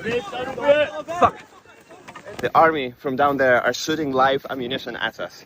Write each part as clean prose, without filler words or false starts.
Fuck! The army from down there are shooting live ammunition at us.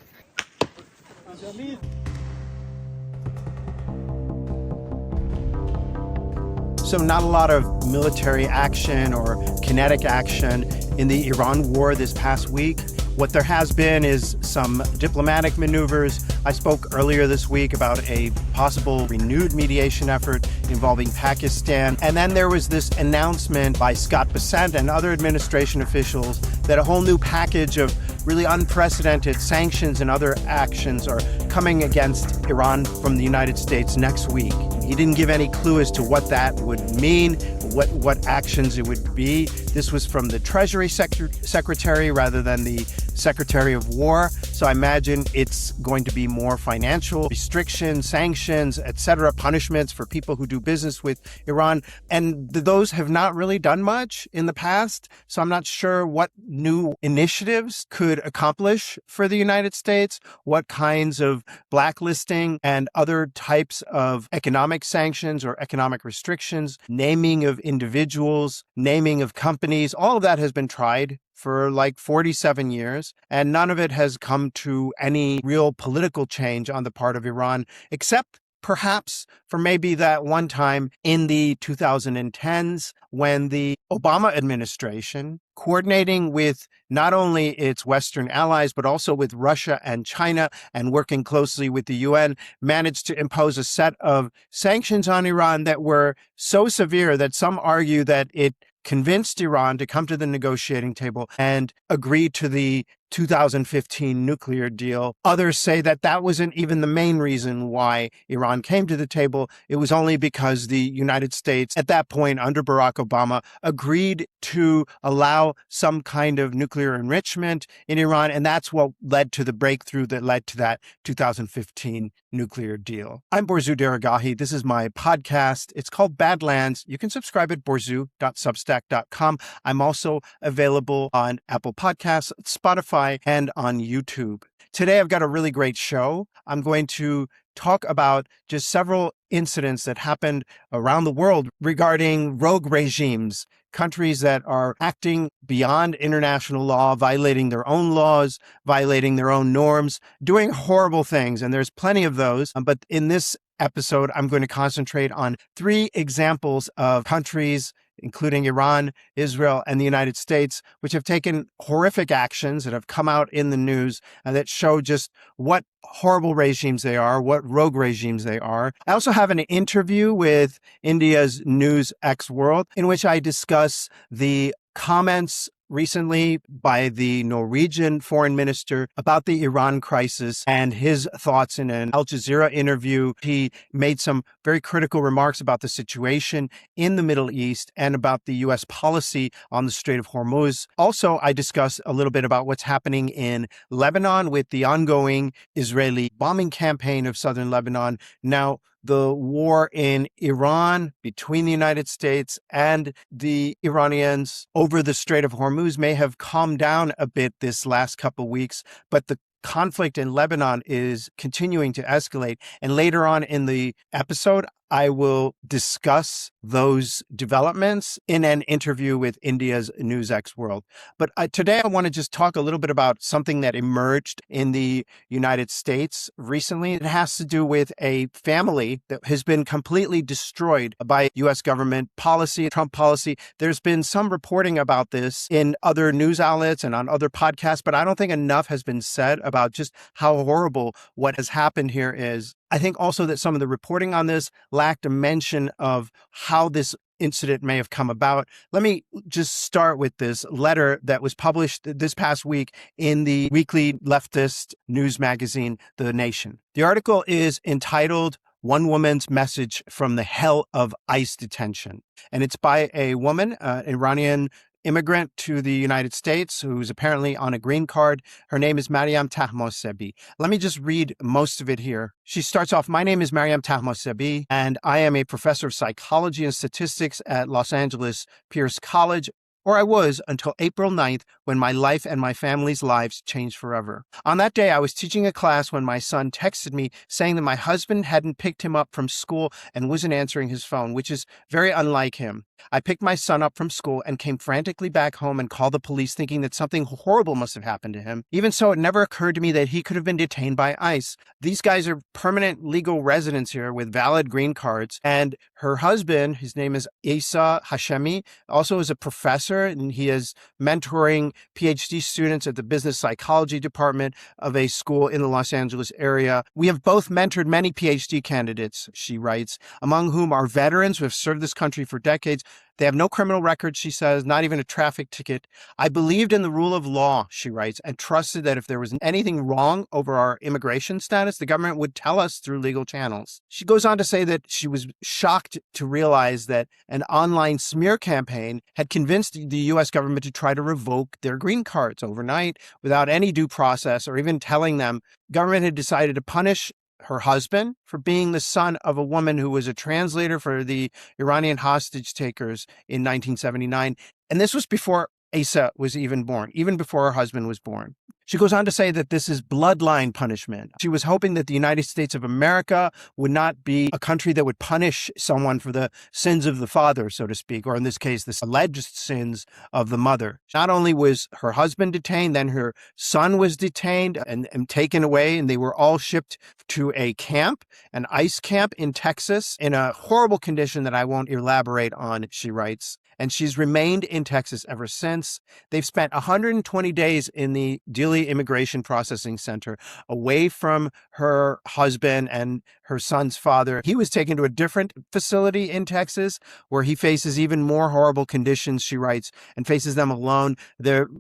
So not a lot of military action or kinetic action in the Iran war this past week. What there has been is some diplomatic maneuvers. I spoke earlier this week about a possible renewed mediation effort involving Pakistan. And then there was this announcement by Scott Bessent and other administration officials that a whole new package of really unprecedented sanctions and other actions are coming against Iran from the United States next week. He didn't give any clue as to what that would mean, what actions it would be. This was from the Treasury Secretary rather than the Secretary of War. So I imagine it's going to be more financial restrictions, sanctions, etc., punishments for people who do business with Iran. And those have not really done much in the past. So I'm not sure what new initiatives could accomplish for the United States, what kinds of blacklisting and other types of economic sanctions or economic restrictions, naming of individuals, naming of companies. All of that has been tried for like 47 years, and none of it has come to any real political change on the part of Iran, except perhaps for maybe that one time in the 2010s when the Obama administration, coordinating with not only its Western allies, but also with Russia and China and working closely with the UN, managed to impose a set of sanctions on Iran that were so severe that some argue that it convinced Iran to come to the negotiating table and agree to the 2015 nuclear deal. Others say that that wasn't even the main reason why Iran came to the table. It was only because the United States, at that point under Barack Obama, agreed to allow some kind of nuclear enrichment in Iran. And that's what led to the breakthrough that led to that 2015 nuclear deal. I'm Borzu Deragahi. This is my podcast. It's called Badlands. You can subscribe at borzu.substack.com. I'm also available on Apple Podcasts, Spotify, and on YouTube. Today, I've got a really great show. I'm going to talk about just several incidents that happened around the world regarding rogue regimes, countries that are acting beyond international law, violating their own laws, violating their own norms, doing horrible things. And there's plenty of those. But in this episode, I'm going to concentrate on 3 examples of countries, including Iran, Israel, and the United States, which have taken horrific actions that have come out in the news and that show just what horrible regimes they are, what rogue regimes they are. I also have an interview with India's NewsX World in which I discuss the comments recently by the Norwegian foreign minister about the Iran crisis and his thoughts in an Al Jazeera interview. He made some very critical remarks about the situation in the Middle East and about the U.S. policy on the Strait of Hormuz. Also, I discuss a little bit about what's happening in Lebanon with the ongoing Israeli bombing campaign of southern Lebanon. Now, the war in Iran between the United States and the Iranians over the Strait of Hormuz may have calmed down a bit this last couple of weeks, but the conflict in Lebanon is continuing to escalate. And later on in the episode, I will discuss those developments in an interview with India's NewsX World. But today I want to just talk a little bit about something that emerged in the United States recently. It has to do with a family that has been completely destroyed by U.S. government policy, Trump policy. There's been some reporting about this in other news outlets and on other podcasts, but I don't think enough has been said about just how horrible what has happened here is. I think also that some of the reporting on this lacked a mention of how this incident may have come about. Let me just start with this letter that was published this past week in the weekly leftist news magazine, The Nation. The article is entitled "One Woman's Message from the Hell of ICE Detention." And it's by a woman, Iranian immigrant to the United States who's apparently on a green card. Her name is Maryam Tahmasabi. Let me just read most of it here. She starts off, "My name is Maryam Tahmasabi, and I am a professor of psychology and statistics at Los Angeles Pierce College, or I was until April 9th when my life and my family's lives changed forever. On that day, I was teaching a class when my son texted me saying that my husband hadn't picked him up from school and wasn't answering his phone, which is very unlike him. I picked my son up from school and came frantically back home and called the police thinking that something horrible must have happened to him. Even so, it never occurred to me that he could have been detained by ICE. These guys are permanent legal residents here with valid green cards. And her husband, his name is Isa Hashemi, also is a professor, and he is mentoring PhD students at the business psychology department of a school in the Los Angeles area. We have both mentored many PhD candidates, she writes, among whom are veterans who have served this country for decades. They have no criminal record, she says, not even a traffic ticket. I believed in the rule of law, she writes, and trusted that if there was anything wrong over our immigration status, the government would tell us through legal channels. She goes on to say that she was shocked to realize that an online smear campaign had convinced the U.S. government to try to revoke their green cards overnight without any due process or even telling them. Government had decided to punish her husband for being the son of a woman who was a translator for the Iranian hostage takers in 1979. And this was before Asa was even born, even before her husband was born. She goes on to say that this is bloodline punishment. She was hoping that the United States of America would not be a country that would punish someone for the sins of the father, so to speak, or in this case, the alleged sins of the mother. Not only was her husband detained, then her son was detained and taken away, and they were all shipped to a camp, an ICE camp in Texas, in a horrible condition that I won't elaborate on, she writes. And she's remained in Texas ever since. They've spent 120 days in the Dilley Immigration Processing Center, away from her husband and her son's father. He was taken to a different facility in Texas where he faces even more horrible conditions, she writes, and faces them alone.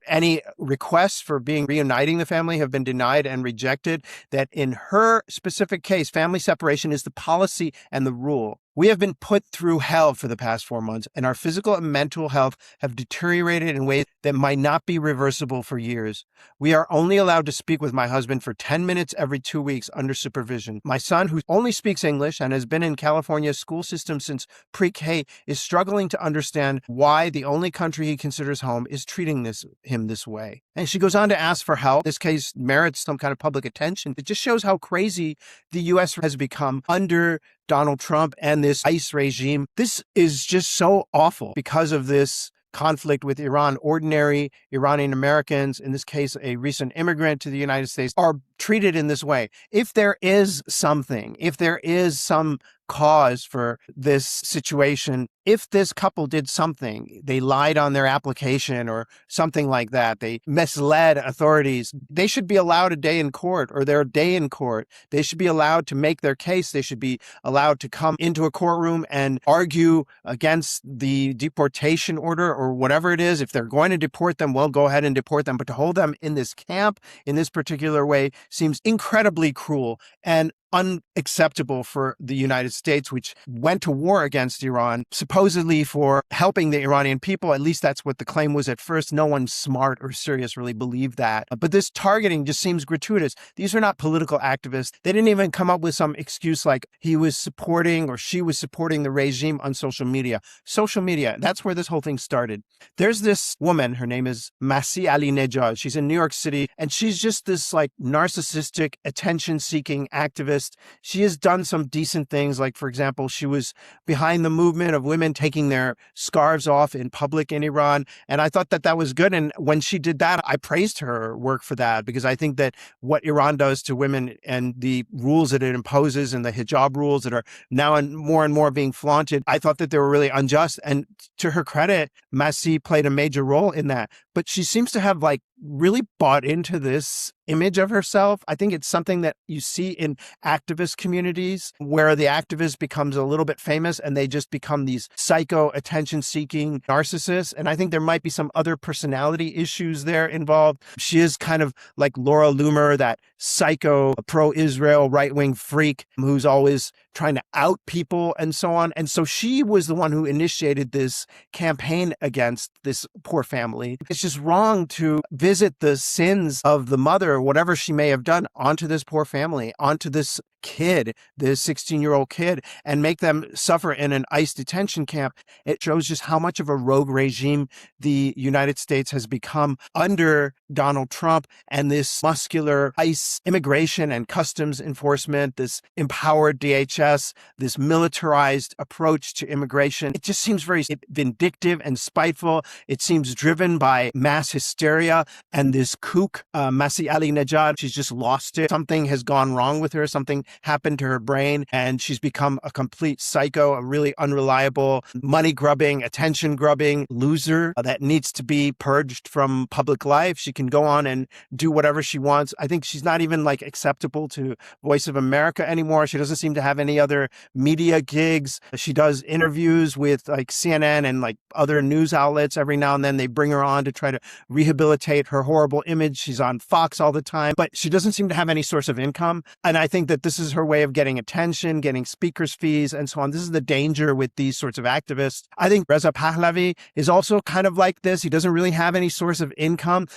Any requests for reuniting the family have been denied and rejected. That in her specific case, family separation is the policy and the rule. We have been put through hell for the past 4 months, and our physical and mental health have deteriorated in ways that might not be reversible for years. We are only allowed to speak with my husband for 10 minutes every 2 weeks under supervision. My son, who only speaks English and has been in California's school system since pre-K, is struggling to understand why the only country he considers home is treating him this way. And she goes on to ask for help. This case merits some kind of public attention. It just shows how crazy the U.S. has become under Donald Trump and this ICE regime. This is just so awful because of this conflict with Iran. Ordinary Iranian Americans, in this case, a recent immigrant to the United States, are treated in this way. If there is some cause for this situation, if this couple did something, they lied on their application or something like that, they misled authorities, they should be allowed a day in court or their day in court. They should be allowed to make their case. They should be allowed to come into a courtroom and argue against the deportation order or whatever it is. If they're going to deport them, well, go ahead and deport them. But to hold them in this camp in this particular way seems incredibly cruel and unacceptable for the United States, which went to war against Iran, supposedly for helping the Iranian people. At least that's what the claim was at first. No one smart or serious really believed that. But this targeting just seems gratuitous. These are not political activists. They didn't even come up with some excuse like he was supporting or she was supporting the regime on social media. Social media, that's where this whole thing started. There's this woman, her name is Masih Alinejad. She's in New York City, and she's just this like narcissistic, attention-seeking activist. She has done some decent things. Like, for example, she was behind the movement of women taking their scarves off in public in Iran. And I thought that that was good. And when she did that, I praised her work for that, because I think that what Iran does to women and the rules that it imposes and the hijab rules that are now and more being flaunted, I thought that they were really unjust. And to her credit, Masih played a major role in that. But she seems to have really bought into this image of herself. I think it's something that you see in activist communities where the activist becomes a little bit famous and they just become these psycho attention-seeking narcissists. And I think there might be some other personality issues there involved. She is kind of like Laura Loomer, that psycho pro-Israel right-wing freak who's always trying to out people and so on. And so she was the one who initiated this campaign against this poor family. It's just wrong to visit the sins of the mother, whatever she may have done, onto this poor family, onto this kid, this 16-year-old kid, and make them suffer in an ICE detention camp. It shows just how much of a rogue regime the United States has become under Donald Trump and this muscular ICE immigration and customs enforcement, this empowered DHS, this militarized approach to immigration. It just seems very vindictive and spiteful. It seems driven by mass hysteria and this kook, Masih Ali-Najad. She's just lost it. Something has gone wrong with her. Something happened to her brain, and she's become a complete psycho, a really unreliable, money-grubbing, attention-grubbing loser that needs to be purged from public life. She can go on and do whatever she wants. I think she's not even acceptable to Voice of America anymore. She doesn't seem to have any other media gigs. She does interviews with CNN and other news outlets. Every now and then they bring her on to try to rehabilitate her horrible image. She's on Fox all the time, but she doesn't seem to have any source of income. And I think that this is her way of getting attention, getting speakers' fees, and so on. This is the danger with these sorts of activists. I think Reza Pahlavi is also kind of like this. He doesn't really have any source of income.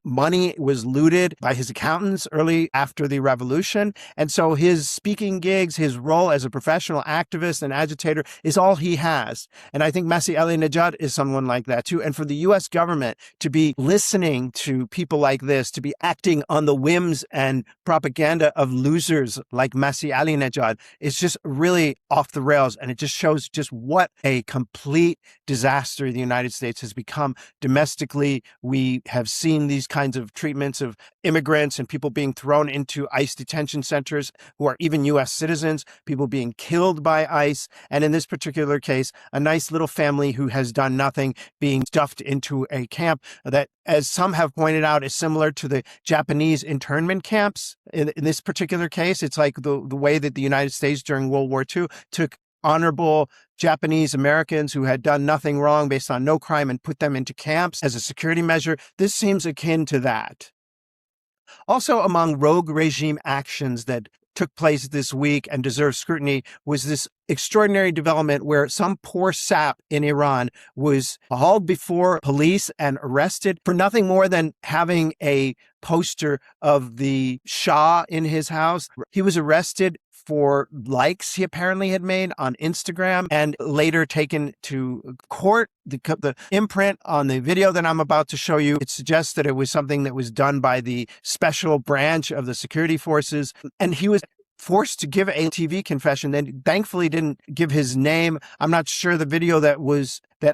Money was looted by his accountants early after the revolution. And so his speaking gigs, his role as a professional activist and agitator is all he has. And I think Masih Ali-Najad is someone like that too. And for the US government to be listening to people like this, to be acting on the whims and propaganda of losers like Masih Ali-Najad is just really off the rails. And it just shows just what a complete disaster the United States has become domestically. We have seen these kinds of treatments of immigrants and people being thrown into ICE detention centers who are even US citizens, people being killed by ICE. And in this particular case, a nice little family who has done nothing being stuffed into a camp that, as some have pointed out, is similar to the Japanese internment camps. In this particular case, it's like the way that the United States during World War II took honorable Japanese Americans who had done nothing wrong based on no crime and put them into camps as a security measure. This seems akin to that. Also, among rogue regime actions that took place this week and deserves scrutiny was this extraordinary development where some poor sap in Iran was hauled before police and arrested for nothing more than having a poster of the Shah in his house. He was arrested for likes he apparently had made on Instagram and later taken to court. The imprint on the video that I'm about to show you, it suggests that it was something that was done by the special branch of the security forces. And he was forced to give a TV confession, then thankfully didn't give his name. I'm not sure the video that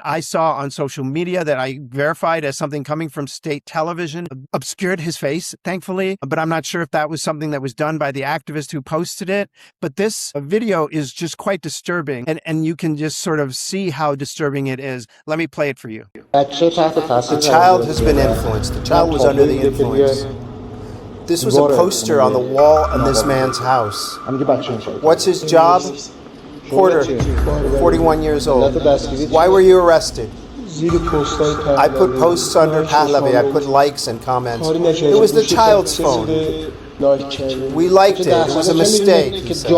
I saw on social media that I verified as something coming from state television obscured his face, thankfully, but I'm not sure if that was something that was done by the activist who posted it. But this video is just quite disturbing, and you can just sort of see how disturbing it is. Let me play it for you. The child has been influenced. The child was under the influence. This was a poster on the wall in this man's house. What's his job? Porter, 41 years old. Why were you arrested? I put posts under Pahlavi. I put likes and comments. It was the child's phone. We liked it. It was a mistake, he says.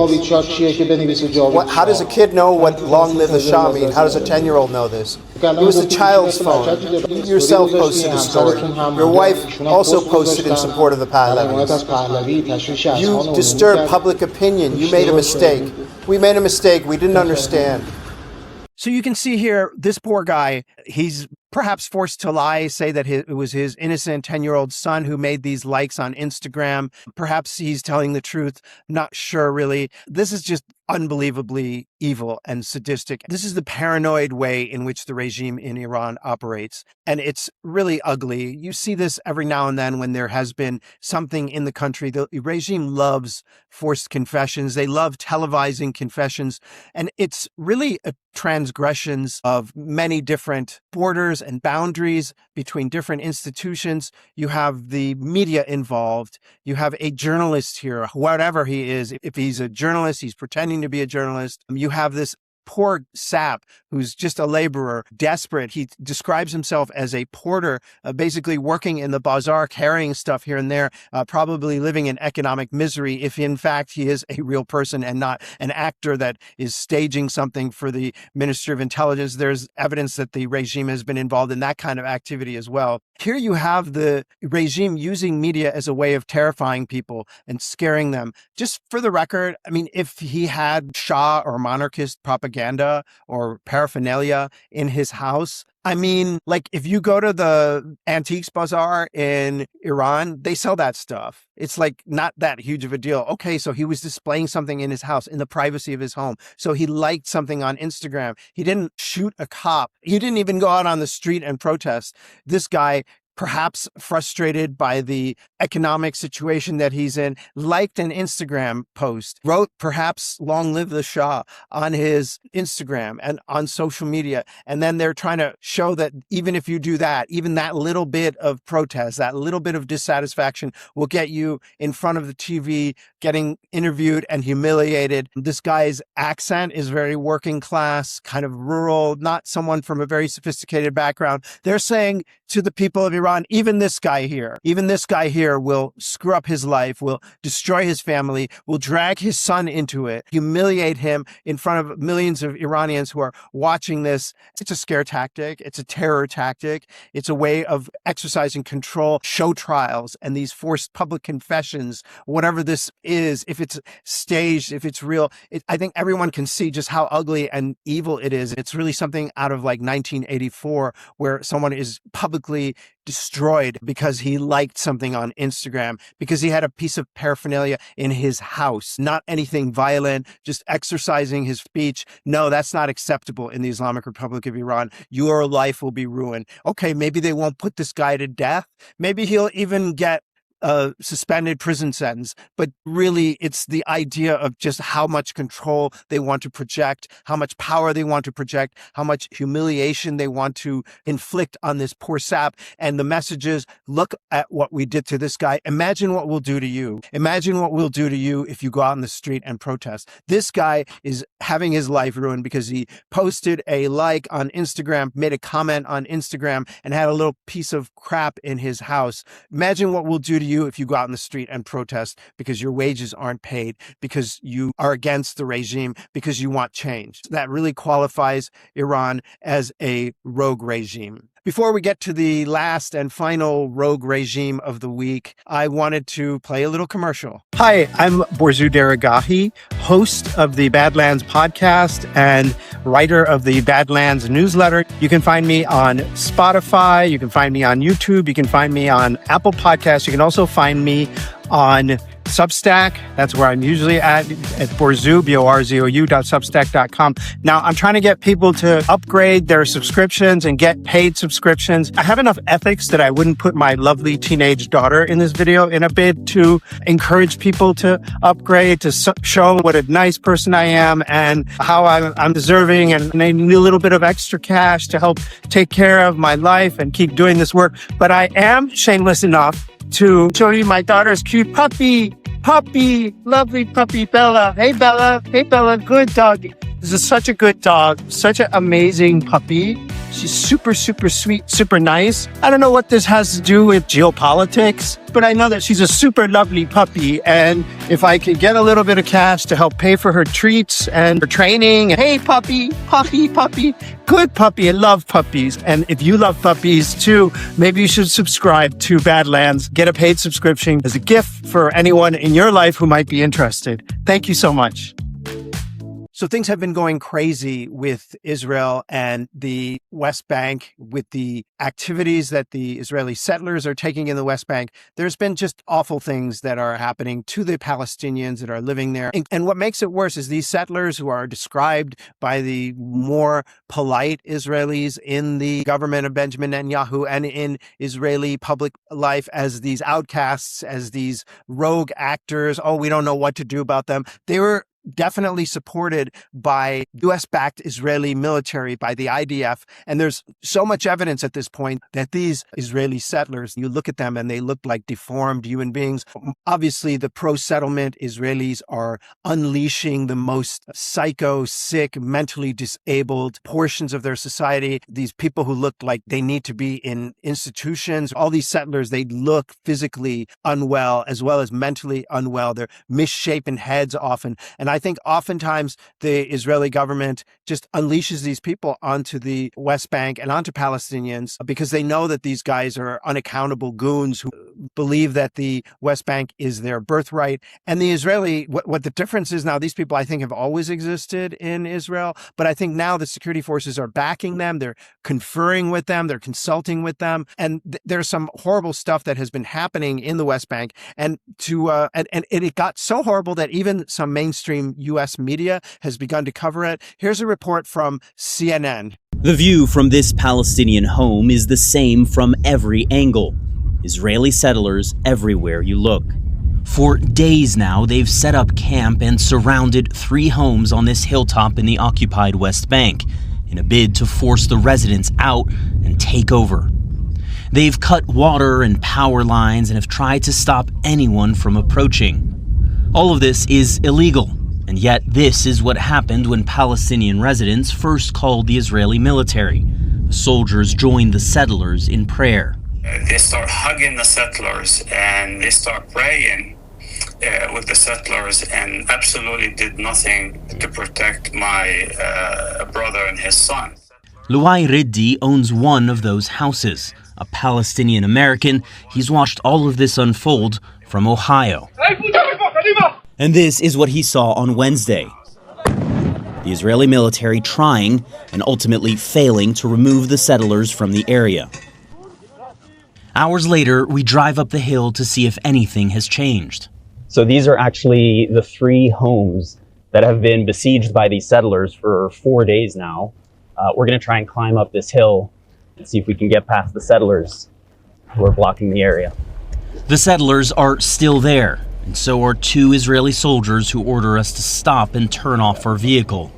How does a kid know what long live the Shah mean? How does a 10-year-old know this? It was the child's phone. You yourself posted a story. Your wife also posted in support of the Pahlavis. You disturbed public opinion. You made a mistake. We made a mistake. We didn't understand. So you can see here, this poor guy, he's perhaps forced to lie, say that it was his innocent 10-year-old son who made these likes on Instagram. Perhaps he's telling the truth. Not sure, really. This is just unbelievably evil and sadistic. This is the paranoid way in which the regime in Iran operates. And it's really ugly. You see this every now and then when there has been something in the country. The regime loves forced confessions. They love televising confessions. And it's really transgressions of many different borders and boundaries between different institutions. You have the media involved. You have a journalist here, whatever he is. If he's a journalist, he's pretending to be a journalist. You have this poor sap who's just a laborer, desperate. He describes himself as a porter, basically working in the bazaar, carrying stuff here and there, probably living in economic misery if in fact he is a real person and not an actor that is staging something for the Ministry of Intelligence. There's evidence that the regime has been involved in that kind of activity as well. Here you have the regime using media as a way of terrifying people and scaring them. Just for the record, I mean, if he had Shah or monarchist propaganda or paraphernalia in his house, I mean, like if you go to the antiques bazaar in Iran, they sell that stuff. It's like not that huge of a deal. Okay, so he was displaying something in his house, in the privacy of his home. So he liked something on Instagram. He didn't shoot a cop. He didn't even go out on the street and protest. This guy, perhaps frustrated by the economic situation that he's in, liked an Instagram post, wrote perhaps "Long live the Shah" on his Instagram and on social media. And then they're trying to show that even if you do that, even that little bit of protest, that little bit of dissatisfaction will get you in front of the TV, getting interviewed and humiliated. This guy's accent is very working class, kind of rural, not someone from a very sophisticated background. They're saying to the people of Iran, even this guy here will screw up his life, will destroy his family, will drag his son into it, humiliate him in front of millions of Iranians who are watching this. It's a scare tactic. It's a terror tactic. It's a way of exercising control, show trials, and these forced public confessions, whatever this is, if it's staged, if it's real. I think everyone can see just how ugly and evil it is. It's really something out of like 1984 where someone is publicly destroyed because he liked something on Instagram, because he had a piece of paraphernalia in his house, not anything violent, just exercising his speech. No, that's not acceptable in the Islamic Republic of Iran. Your life will be ruined. Okay, maybe they won't put this guy to death. Maybe he'll even get a suspended prison sentence, but really it's the idea of just how much control they want to project, how much power they want to project, how much humiliation they want to inflict on this poor sap. And the message is, look at what we did to this guy. Imagine what we'll do to you. Imagine what we'll do to you if you go out in the street and protest. This guy is having his life ruined because he posted a like on Instagram, made a comment on Instagram, and had a little piece of crap in his house. Imagine what we'll do to you if you go out in the street and protest because your wages aren't paid, because you are against the regime, because you want change. That really qualifies Iran as a rogue regime. Before we get to the last and final rogue regime of the week, I wanted to play a little commercial. Hi, I'm Borzu Deragahi, host of the Badlands podcast and writer of the Badlands newsletter. You can find me on Spotify. You can find me on YouTube. You can find me on Apple Podcasts. You can also find me on Substack. That's where I'm usually at Borzou, BORZOU.substack.com. Now, I'm trying to get people to upgrade their subscriptions and get paid subscriptions. I have enough ethics that I wouldn't put my lovely teenage daughter in this video in a bid to encourage people to upgrade, to show what a nice person I am and how I'm deserving, and I need a little bit of extra cash to help take care of my life and keep doing this work. But I am shameless enough to show you my daughter's cute puppy, lovely puppy, Bella. Hey, Bella, good dog. This is such a good dog, such an amazing puppy. She's super, super sweet, super nice. I don't know what this has to do with geopolitics, but I know that she's a super lovely puppy. And if I could get a little bit of cash to help pay for her treats and her training. Hey, puppy, good puppy. I love puppies. And if you love puppies too, maybe you should subscribe to Badlands. Get a paid subscription as a gift for anyone in your life who might be interested. Thank you so much. So things have been going crazy with Israel and the West Bank, with the activities that the Israeli settlers are taking in the West Bank. There's been just awful things that are happening to the Palestinians that are living there. And what makes it worse is these settlers, who are described by the more polite Israelis in the government of Benjamin Netanyahu and in Israeli public life, as these outcasts, as these rogue actors. Oh, we don't know what to do about them. They were definitely supported by U.S.-backed Israeli military, by the IDF. And there's so much evidence at this point that these Israeli settlers, you look at them and they look like deformed human beings. Obviously, the pro-settlement Israelis are unleashing the most psycho, sick, mentally disabled portions of their society. These people who look like they need to be in institutions, all these settlers, they look physically unwell as well as mentally unwell. They're misshapen heads often. And I think oftentimes the Israeli government just unleashes these people onto the West Bank and onto Palestinians because they know that these guys are unaccountable goons who believe that the West Bank is their birthright. And the Israeli, what the difference is now, these people I think have always existed in Israel, but I think now the security forces are backing them. They're conferring with them. They're consulting with them. And there's some horrible stuff that has been happening in the West Bank. And it got so horrible that even some mainstream U.S. media has begun to cover it. Here's a report from CNN. The view from this Palestinian home is the same from every angle. Israeli settlers everywhere you look. For days now, they've set up camp and surrounded 3 homes on this hilltop in the occupied West Bank in a bid to force the residents out and take over. They've cut water and power lines and have tried to stop anyone from approaching. All of this is illegal, and yet this is what happened when Palestinian residents first called the Israeli military. The soldiers joined the settlers in prayer. They start hugging the settlers and they start praying with the settlers and absolutely did nothing to protect my brother and his son. Luai Riddi owns one of those houses. A Palestinian American, he's watched all of this unfold from Ohio. And this is what he saw on Wednesday. The Israeli military trying and ultimately failing to remove the settlers from the area. Hours later, we drive up the hill to see if anything has changed. So these are actually the 3 homes that have been besieged by these settlers for 4 days now. We're going to try and climb up this hill and see if we can get past the settlers who are blocking the area. The settlers are still there, and so are 2 Israeli soldiers who order us to stop and turn off our vehicle.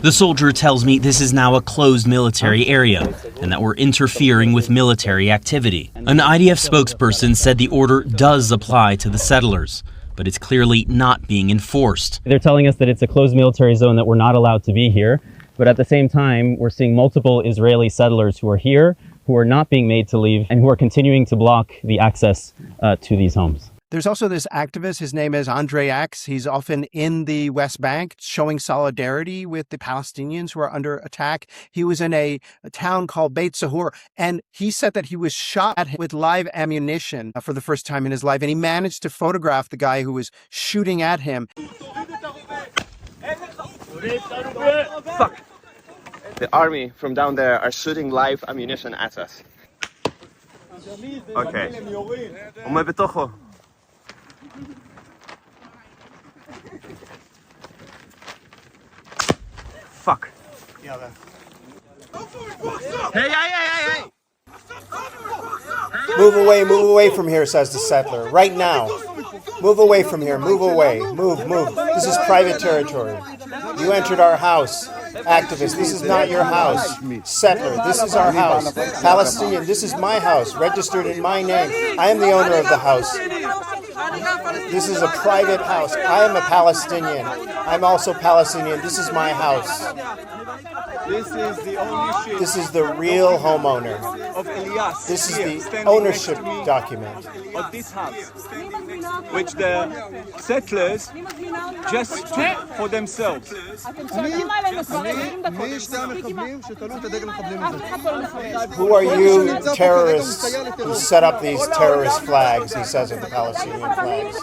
The soldier tells me this is now a closed military area and that we're interfering with military activity. An IDF spokesperson said the order does apply to the settlers, but it's clearly not being enforced. They're telling us that it's a closed military zone, that we're not allowed to be here. But at the same time, we're seeing multiple Israeli settlers who are here, who are not being made to leave, and who are continuing to block the access to these homes. There's also this activist, his name is Andre X. He's often in the West Bank showing solidarity with the Palestinians who are under attack. He was in a town called Beit Sahur, and he said that he was shot with live ammunition for the first time in his life, and he managed to photograph the guy who was shooting at him. Fuck. The army from down there are shooting live ammunition at us. Okay. Fuck. Hey! Move away from here, says the settler. Right now. Move away from here, move away. Move. This is private territory. You entered our house. Activist, this is not your house. Settler, this is our house. Palestinian, this is my house, registered in my name. I am the owner of the house. This is a private house. I am a Palestinian. I'm also Palestinian. This is my house. This is the real homeowner. This is the ownership document of this house, which the settlers just took for themselves. Who are you terrorists who set up these terrorist flags, he says of the Palestinian flags.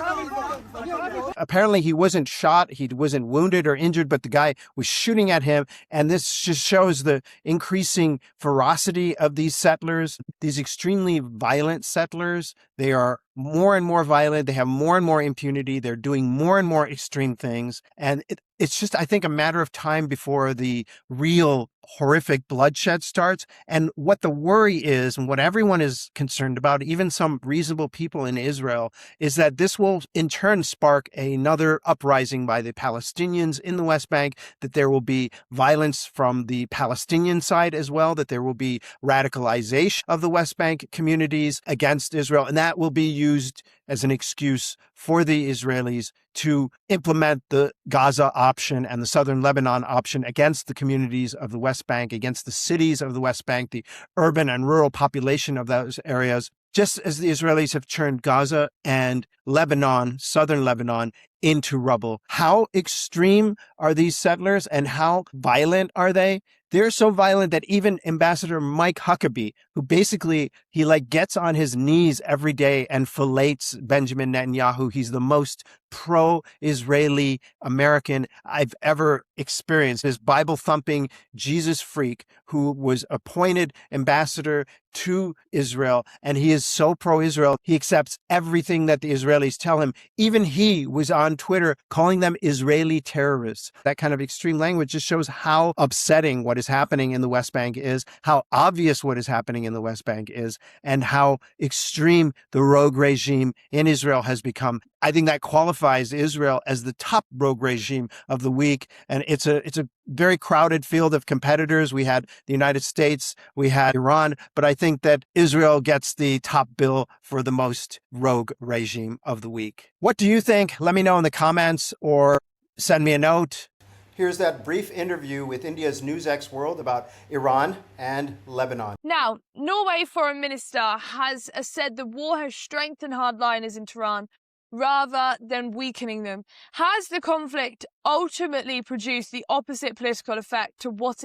Apparently he wasn't shot, he wasn't wounded or injured, but the guy was shooting at him. And this just shows the increasing ferocity of these settlers, these extremely violent settlers. They are more and more violent. They have more and more impunity. They're doing more and more extreme things. And it's just, I think, a matter of time before the real horrific bloodshed starts. And what the worry is, and what everyone is concerned about, even some reasonable people in Israel, is that this will in turn spark another uprising by the Palestinians in the West Bank, that there will be violence from the Palestinian side as well, that there will be radicalization of the West Bank communities against Israel. And that will be used as an excuse for the Israelis to implement the Gaza option and the southern Lebanon option against the communities of the West Bank, against the cities of the West Bank, the urban and rural population of those areas, just as the Israelis have turned Gaza and Lebanon, southern Lebanon, into rubble. How extreme are these settlers and how violent are they? They're so violent that even Ambassador Mike Huckabee, who basically, he gets on his knees every day and fillets Benjamin Netanyahu. He's the most pro-Israeli American I've ever experienced. This Bible-thumping Jesus freak who was appointed ambassador to Israel, and he is so pro-Israel, he accepts everything that the Israelis tell him. Even he was on Twitter calling them Israeli terrorists. That kind of extreme language just shows how upsetting what is happening in the West Bank is, how obvious what is happening in the West Bank is, and how extreme the rogue regime in Israel has become. I think that qualifies Israel as the top rogue regime of the week. And it's a very crowded field of competitors. We had the United States, we had Iran, but I think that Israel gets the top bill for the most rogue regime of the week. What do you think? Let me know in the comments or send me a note. Here's that brief interview with India's NewsX World about Iran and Lebanon. Now, Norway Foreign Minister has said the war has strengthened hardliners in Tehran rather than weakening them. Has the conflict ultimately produced the opposite political effect to what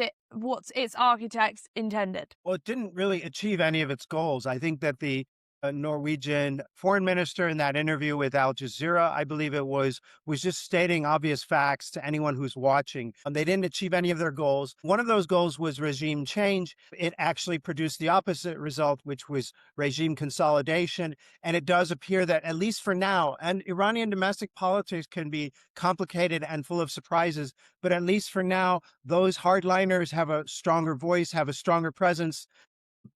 its architects intended? Well, it didn't really achieve any of its goals. I think that the Norwegian foreign minister in that interview with Al Jazeera, I believe it was just stating obvious facts to anyone who's watching. They didn't achieve any of their goals. One of those goals was regime change. It actually produced the opposite result, which was regime consolidation. And it does appear that, at least for now, and Iranian domestic politics can be complicated and full of surprises, but at least for now, those hardliners have a stronger voice, have a stronger presence.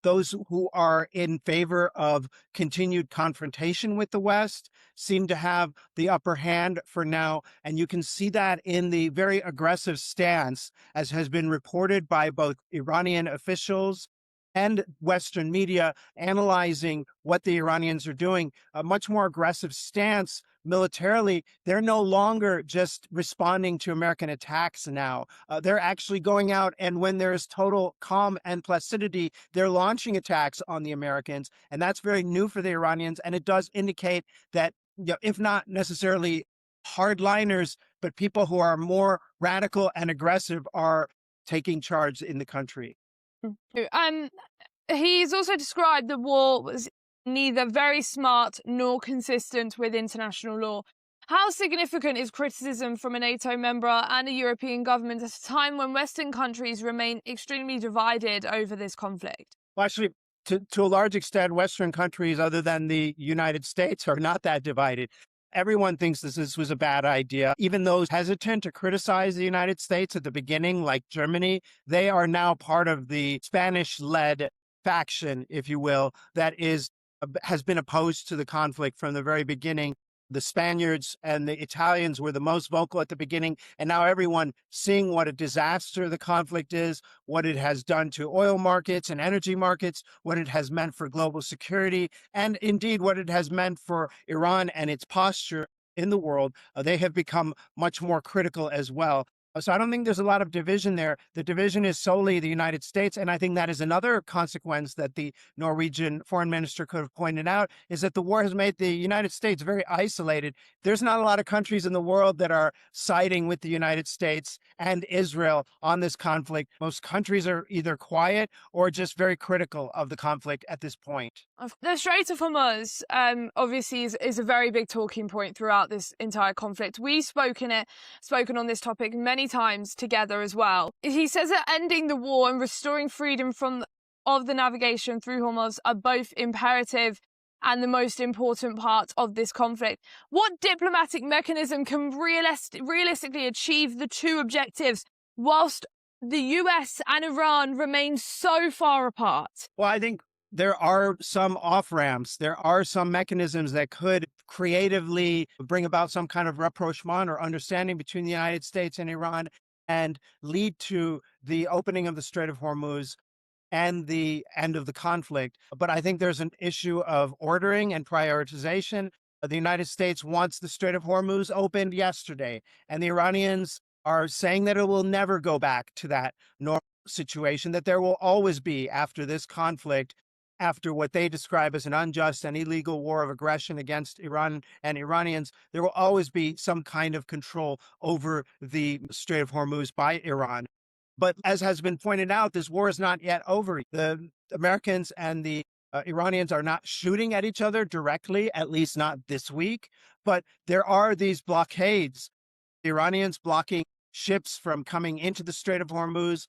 Those who are in favor of continued confrontation with the West seem to have the upper hand for now. And you can see that in the very aggressive stance, as has been reported by both Iranian officials and Western media analyzing what the Iranians are doing, a much more aggressive stance militarily. They're no longer just responding to American attacks now. They're actually going out, and when there's total calm and placidity, they're launching attacks on the Americans. And that's very new for the Iranians. And it does indicate that, if not necessarily hardliners, but people who are more radical and aggressive are taking charge in the country. He's also described the war was neither very smart nor consistent with international law. How significant is criticism from a NATO member and a European government at a time when Western countries remain extremely divided over this conflict? Well, actually, to a large extent, Western countries, other than the United States, are not that divided. Everyone thinks this was a bad idea. Even those hesitant to criticize the United States at the beginning, like Germany, they are now part of the Spanish-led faction, if you will, that has been opposed to the conflict from the very beginning. The Spaniards and the Italians were the most vocal at the beginning, and now everyone seeing what a disaster the conflict is, what it has done to oil markets and energy markets, what it has meant for global security, and indeed what it has meant for Iran and its posture in the world. They have become much more critical as well. So I don't think there's a lot of division there. The division is solely the United States. And I think that is another consequence that the Norwegian foreign minister could have pointed out, is that the war has made the United States very isolated. There's not a lot of countries in the world that are siding with the United States and Israel on this conflict. Most countries are either quiet or just very critical of the conflict at this point. The Strait of Hormuz obviously is a very big talking point throughout this entire conflict. We've spoken on this topic many times together as well. He says that ending the war and restoring freedom of the navigation through Hormuz are both imperative and the most important part of this conflict. What diplomatic mechanism can realistically achieve the two objectives whilst the US and Iran remain so far apart? Well, I think there are some off-ramps. There are some mechanisms that could creatively bring about some kind of rapprochement or understanding between the United States and Iran and lead to the opening of the Strait of Hormuz and the end of the conflict. But I think there's an issue of ordering and prioritization. The United States wants the Strait of Hormuz opened yesterday, and the Iranians are saying that it will never go back to that normal situation, that there will always be, after this conflict, after what they describe as an unjust and illegal war of aggression against Iran and Iranians, there will always be some kind of control over the Strait of Hormuz by Iran. But as has been pointed out, this war is not yet over. The Americans and the Iranians are not shooting at each other directly, at least not this week. But there are these blockades, the Iranians blocking ships from coming into the Strait of Hormuz,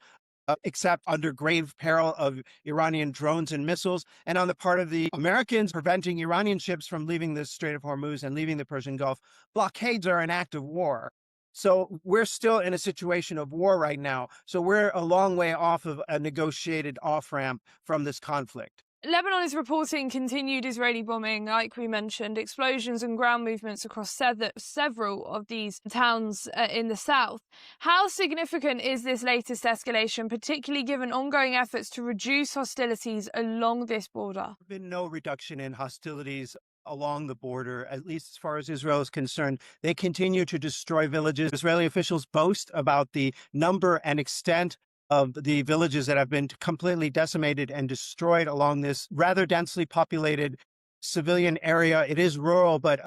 except under grave peril of Iranian drones and missiles, and on the part of the Americans, preventing Iranian ships from leaving the Strait of Hormuz and leaving the Persian Gulf. Blockades are an act of war. So we're still in a situation of war right now. So we're a long way off of a negotiated off-ramp from this conflict. Lebanon is reporting continued Israeli bombing, like we mentioned, explosions and ground movements across several of these towns in the south. How significant is this latest escalation, particularly given ongoing efforts to reduce hostilities along this border? There's been no reduction in hostilities along the border, at least as far as Israel is concerned. They continue to destroy villages. Israeli officials boast about the number and extent of the villages that have been completely decimated and destroyed along this rather densely populated civilian area. It is rural, but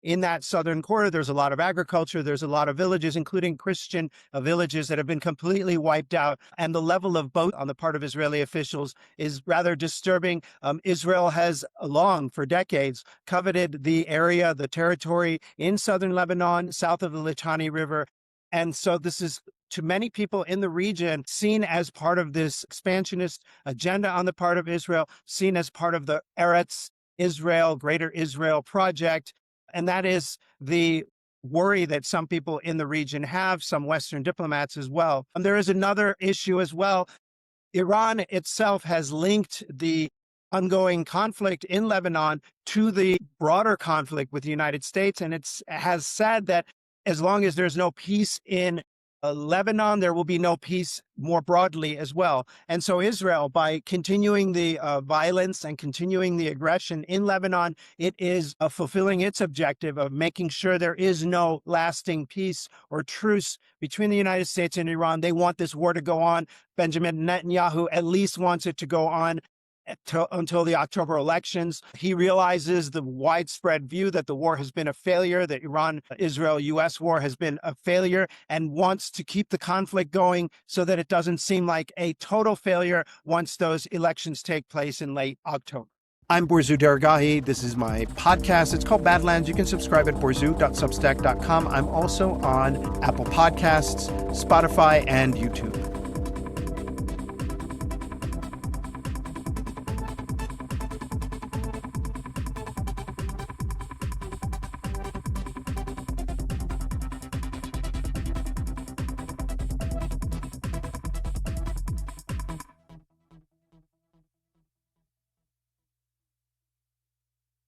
in that southern corridor, there's a lot of agriculture. There's a lot of villages, including Christian villages, that have been completely wiped out. And the level of boast on the part of Israeli officials is rather disturbing. Israel has long, for decades, coveted the area, the territory in southern Lebanon, south of the Litani River. And so this is, to many people in the region, seen as part of this expansionist agenda on the part of Israel, seen as part of the Eretz Israel, Greater Israel project. And that is the worry that some people in the region have, some Western diplomats as well. And there is another issue as well. Iran itself has linked the ongoing conflict in Lebanon to the broader conflict with the United States. And it has said that as long as there's no peace in Lebanon, there will be no peace more broadly as well. And so Israel, by continuing the violence and continuing the aggression in Lebanon, it is fulfilling its objective of making sure there is no lasting peace or truce between the United States and Iran. They want this war to go on. Benjamin Netanyahu at least wants it to go on until the October elections. He realizes the widespread view that the war has been a failure, the Iran-Israel-US war has been a failure, and wants to keep the conflict going so that it doesn't seem like a total failure once those elections take place in late October. I'm Borzu Dergahi. This is my podcast. It's called Badlands. You can subscribe at borzu.substack.com. I'm also on Apple Podcasts, Spotify, and YouTube.